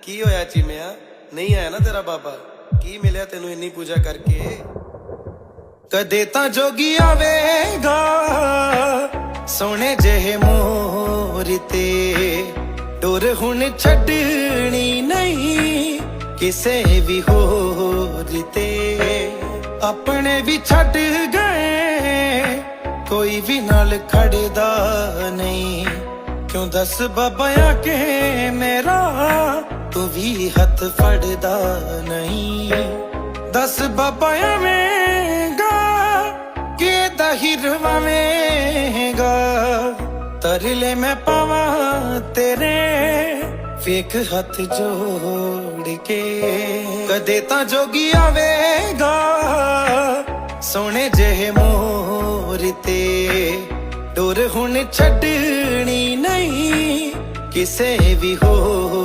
ਕੀ ਹੋਇਆ ਚੀਮਿਆ, ਨਹੀਂ ਆਇਆ ਨਾ ਤੇਰਾ ਬਾਬਾ? ਕੀ ਮਿਲਿਆ ਤੈਨੂੰ ਇੰਨੀ ਪੂਜਾ ਕਰਕੇ? ਕਦੇ ਤਾਂ ਜੋਗੀ ਆਵੇਗਾ ਸੋਹਣੇ ਜਿਹੇ ਮੋਰ ਤੇ, ਡੋਰ ਹੁਣ ਛੱਡਣੀ ਨਹੀਂ ਕਿਸੇ ਵੀ ਹੋਰ ਤੇ। ਆਪਣੇ ਵੀ ਛੱਡ ਗਏ ਕੋਈ ਵੀ ਨਾਲ ਖੜਦਾ ਨਹੀਂ, ਕਿਉਂ ਦੱਸ ਬਾਬਾ ਆ ਕੇ ਮੇਰਾ ਤੂੰ ਵੀ ਹੱਥ ਫੜਦਾ ਨਹੀਂ। ਦੱਸ ਬਾਬਾ ਆਵੇਂਗਾ ਕਿ ਦਹੀ ਰਵਾਵੇਂਗਾ, ਤਰਲੇ ਮੈਂ ਪਾਵਾਂ ਤੇਰੇ ਵੇਖ ਹੱਥ ਜੋੜ ਕੇ। ਕਦੇ ਤਾਂ ਜੋਗੀ ਆਵੇਗਾ ਸੋਹਣੇ ਜਿਹੇ ਮੋਰ ਤੇ, ਡੋਰ ਹੁਣ ਛੱਡਣੀ ਨਹੀਂ ਕਿਸੇ ਵੀ ਹੋਰ